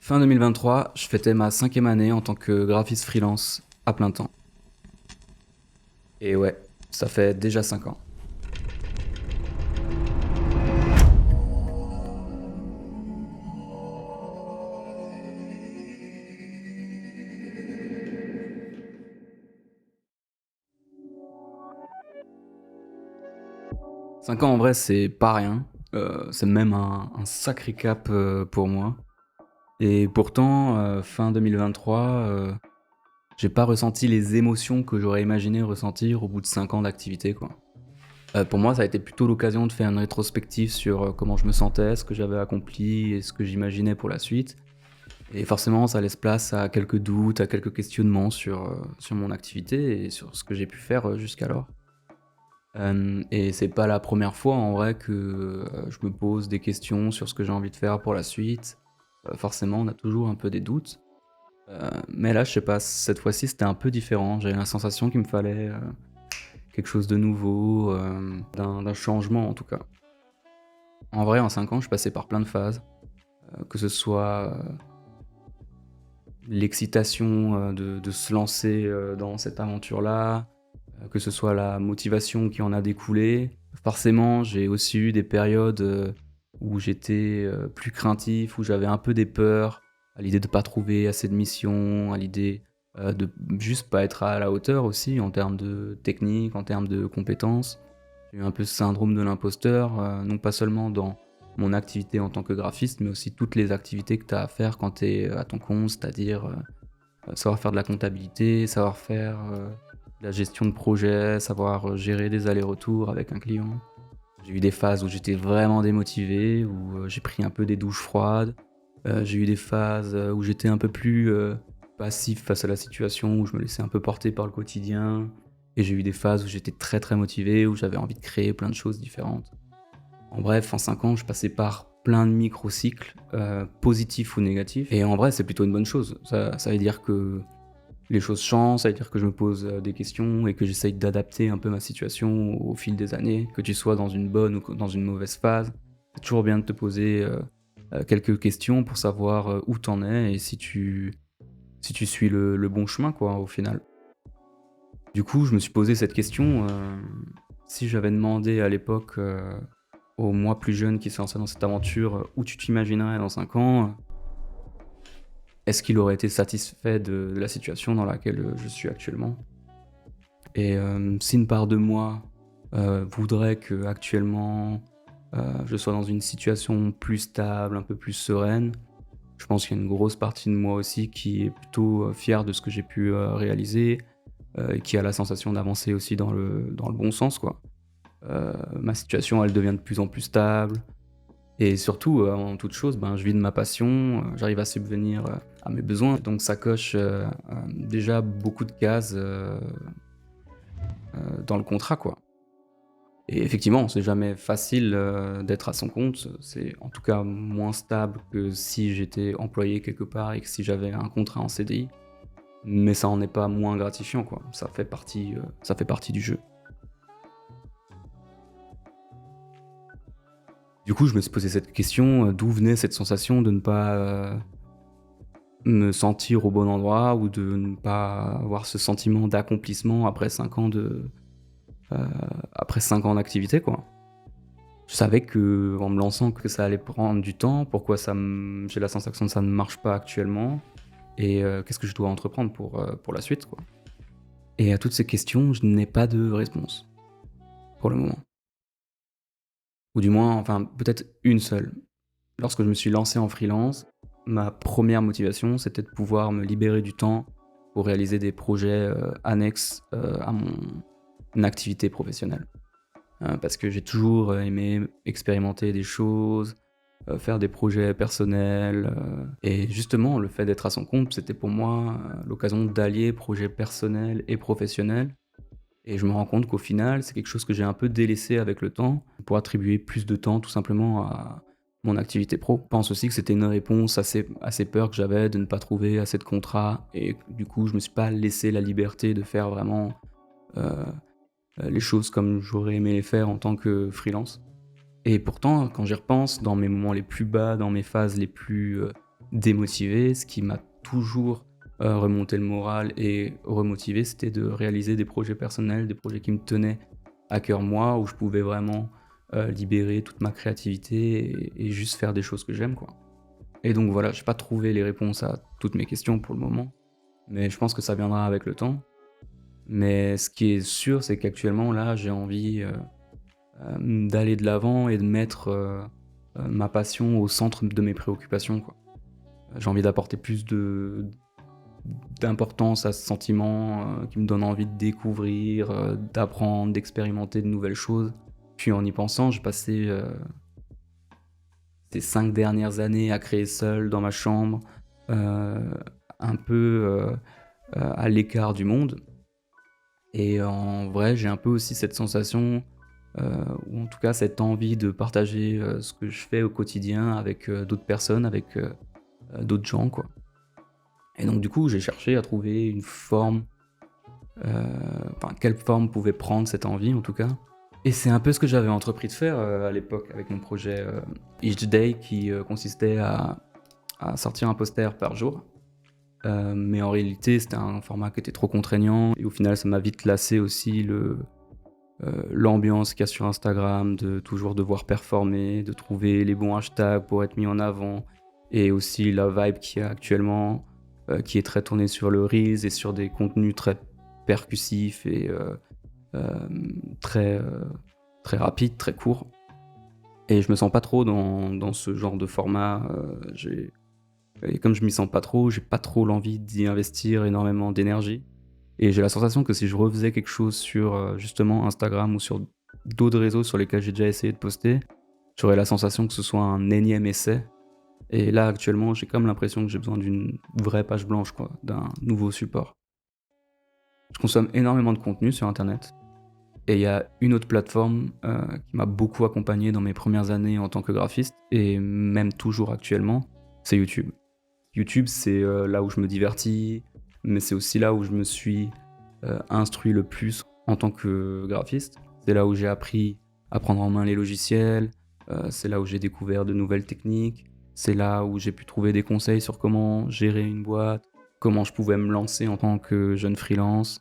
Fin 2023, je fêtais ma 5e année en tant que graphiste freelance à plein temps. Et ouais, ça fait déjà 5 ans. Cinq ans en vrai, c'est pas rien. C'est même un sacré cap pour moi. Et pourtant, fin 2023, j'ai pas ressenti les émotions que j'aurais imaginé ressentir au bout de 5 ans d'activité, quoi. Pour moi, ça a été plutôt l'occasion de faire une rétrospective sur comment je me sentais, ce que j'avais accompli et ce que j'imaginais pour la suite. Et forcément, ça laisse place à quelques doutes, à quelques questionnements sur mon activité et sur ce que j'ai pu faire, jusqu'alors. Et c'est pas la première fois en vrai que, je me pose des questions sur ce que j'ai envie de faire pour la suite. Forcément, on a toujours un peu des doutes, mais là, je sais pas, cette fois-ci, c'était un peu différent. J'avais la sensation qu'il me fallait, quelque chose de nouveau, d'un changement en tout cas. En vrai, en 5 ans, je suis passé par plein de phases, que ce soit, l'excitation, de se lancer, dans cette aventure-là, que ce soit la motivation qui en a découlé. Forcément, j'ai aussi eu des périodes, où j'étais, plus craintif, où j'avais un peu des peurs à l'idée de pas trouver assez de missions, à l'idée, de juste pas être à la hauteur aussi en termes de technique, en termes de compétences. J'ai eu un peu ce syndrome de l'imposteur, non pas seulement dans mon activité en tant que graphiste, mais aussi toutes les activités que tu as à faire quand tu es à ton compte, c'est-à-dire, savoir faire de la comptabilité, savoir faire, de la gestion de projet, savoir, gérer des allers-retours avec un client. J'ai eu des phases où j'étais vraiment démotivé, où, j'ai pris un peu des douches froides. J'ai eu des phases, où j'étais un peu plus, passif face à la situation, où je me laissais un peu porter par le quotidien. Et j'ai eu des phases où j'étais très, très motivé, où j'avais envie de créer plein de choses différentes. En bref, en 5 ans, je passais par plein de micro-cycles, positifs ou négatifs. Et en vrai, c'est plutôt une bonne chose. Ça veut dire que les choses changent, ça veut dire que je me pose, des questions et que j'essaye d'adapter un peu ma situation au fil des années, que tu sois dans une bonne ou dans une mauvaise phase. C'est toujours bien de te poser, quelques questions pour savoir, où t'en es et si tu suis le bon chemin quoi, au final. Du coup, je me suis posé cette question, si j'avais demandé à l'époque, au moi plus jeune qui se lançait dans cette aventure, où tu t'imaginerais dans 5 ans, est-ce qu'il aurait été satisfait de la situation dans laquelle, je suis actuellement? Et si une part de moi, voudrait qu'actuellement, je sois dans une situation plus stable, un peu plus sereine, je pense qu'il y a une grosse partie de moi aussi qui est plutôt, fière de ce que j'ai pu, réaliser, et qui a la sensation d'avancer aussi dans le bon sens, quoi. Ma situation, elle devient de plus en plus stable et surtout, avant toute chose, ben, je vis de ma passion, j'arrive à subvenir, à mes besoins donc ça coche, déjà beaucoup de cases, dans le contrat, quoi. Et effectivement, c'est jamais facile, d'être à son compte, c'est en tout cas moins stable que si j'étais employé quelque part et que si j'avais un contrat en CDI, mais ça en est pas moins gratifiant, quoi. Ça fait partie du jeu. Du coup, je me suis posé cette question, d'où venait cette sensation de ne pas, me sentir au bon endroit ou de ne pas avoir ce sentiment d'accomplissement heu, après 5 ans d'activité, quoi. Je savais qu'en me lançant que ça allait prendre du temps, pourquoi j'ai la sensation que ça ne marche pas actuellement et qu'est-ce que je dois entreprendre pour la suite, quoi? Et à toutes ces questions, je n'ai pas de réponse, pour le moment. Ou du moins, enfin, peut-être une seule. Lorsque je me suis lancé en freelance, ma première motivation, c'était de pouvoir me libérer du temps pour réaliser des projets, annexes, à mon activité professionnelle. Parce que j'ai toujours, aimé expérimenter des choses, faire des projets personnels, et justement le fait d'être à son compte, c'était pour moi, l'occasion d'allier projet personnel et professionnel et je me rends compte qu'au final, c'est quelque chose que j'ai un peu délaissé avec le temps pour attribuer plus de temps tout simplement à mon activité pro. Je pense aussi que c'était une réponse à ces peurs que j'avais de ne pas trouver assez de contrats et du coup, je me suis pas laissé la liberté de faire vraiment, heu les choses comme j'aurais aimé les faire en tant que freelance. Et pourtant, quand j'y repense, dans mes moments les plus bas, dans mes phases les plus, démotivé. Ce qui m'a toujours remonté le moral et remotivé, c'était de réaliser des projets personnels, des projets qui me tenaient à cœur moi, où je pouvais vraiment libérer toute ma créativité et juste faire des choses que j'aime, quoi. Et donc voilà, j'ai pas trouvé les réponses à toutes mes questions pour le moment, mais je pense que ça viendra avec le temps. Mais ce qui est sûr, c'est qu'actuellement, là, j'ai envie d'aller de l'avant et de mettre ma passion au centre de mes préoccupations, quoi. J'ai envie d'apporter plus d'importance à ce sentiment qui me donne envie de découvrir, d'apprendre, d'expérimenter de nouvelles choses. Puis en y pensant, j'ai passé ces 5 dernières années à créer seul dans ma chambre, un peu à l'écart du monde. Et en vrai, j'ai un peu aussi cette sensation, ou en tout cas cette envie de partager ce que je fais au quotidien avec d'autres personnes, avec d'autres gens, quoi. Et donc du coup, j'ai cherché à trouver une forme, heu, enfin quelle forme pouvait prendre cette envie en tout cas. Et c'est un peu ce que j'avais entrepris de faire à l'époque avec mon projet Each Day qui consistait à sortir un poster par jour. Mais en réalité, c'était un format qui était trop contraignant et au final, ça m'a vite lassé aussi l'ambiance qu'il y a sur Instagram, de toujours devoir performer, de trouver les bons hashtags pour être mis en avant et aussi la vibe qu'il y a actuellement, qui est très tournée sur le reels et sur des contenus très percussifs et très, très rapides, très courts. Et je me sens pas trop dans ce genre de format, et comme je m'y sens pas trop, j'ai pas trop l'envie d'y investir énormément d'énergie. Et j'ai la sensation que si je refaisais quelque chose sur, justement Instagram ou sur d'autres réseaux sur lesquels j'ai déjà essayé de poster, j'aurais la sensation que ce soit un énième essai. Et là, actuellement, j'ai comme l'impression que j'ai besoin d'une vraie page blanche, quoi, d'un nouveau support. Je consomme énormément de contenu sur internet et il y a une autre plateforme, qui m'a beaucoup accompagné dans mes premières années en tant que graphiste et même toujours actuellement, c'est YouTube. YouTube, c'est, là où je me divertis, mais c'est aussi là où je me suis, instruit le plus en tant que graphiste. C'est là où j'ai appris à prendre en main les logiciels, c'est là où j'ai découvert de nouvelles techniques, c'est là où j'ai pu trouver des conseils sur comment gérer une boîte, comment je pouvais me lancer en tant que jeune freelance.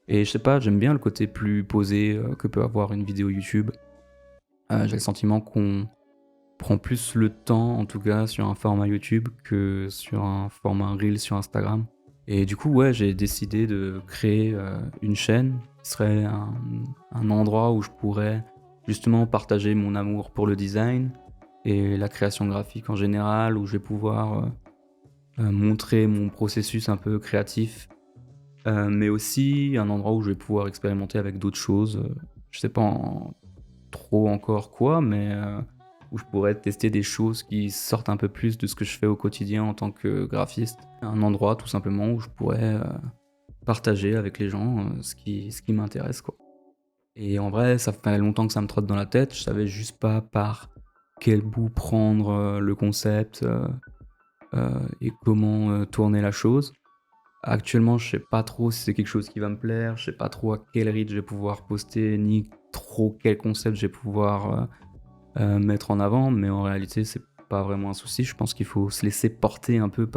Et je sais pas, j'aime bien le côté plus posé, que peut avoir une vidéo YouTube. J'ai le sentiment qu'on prend plus le temps, en tout cas sur un format YouTube, que sur un format Reel sur Instagram. Et du coup, ouais, j'ai décidé de créer une chaîne qui serait un endroit où je pourrais justement partager mon amour pour le design et la création graphique en général, où je vais pouvoir montrer mon processus un peu créatif, mais aussi un endroit où je vais pouvoir expérimenter avec d'autres choses. Je sais pas trop encore quoi, mais où je pourrais tester des choses qui sortent un peu plus de ce que je fais au quotidien en tant que graphiste. Un endroit tout simplement où je pourrais partager avec les gens ce qui m'intéresse, quoi. Et en vrai, ça fait longtemps que ça me trotte dans la tête, je savais juste pas par quel bout prendre le concept et comment tourner la chose. Actuellement, je sais pas trop si c'est quelque chose qui va me plaire, je sais pas trop à quel rythme je vais pouvoir poster, ni trop quel concept je vais pouvoir mettre en avant, mais en réalité, c'est pas vraiment un souci. Je pense qu'il faut se laisser porter un peu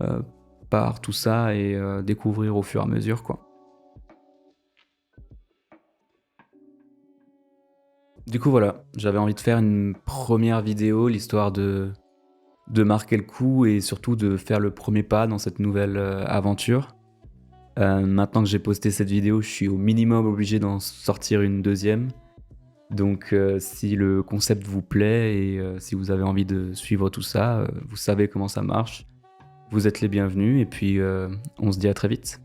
euh, par tout ça et découvrir au fur et à mesure, quoi. Du coup, voilà, j'avais envie de faire une première vidéo, l'histoire de marquer le coup et surtout de faire le premier pas dans cette nouvelle aventure. Maintenant que j'ai posté cette vidéo, je suis au minimum obligé d'en sortir une deuxième. Donc si le concept vous plaît et si vous avez envie de suivre tout ça, vous savez comment ça marche. Vous êtes les bienvenus et puis on se dit à très vite.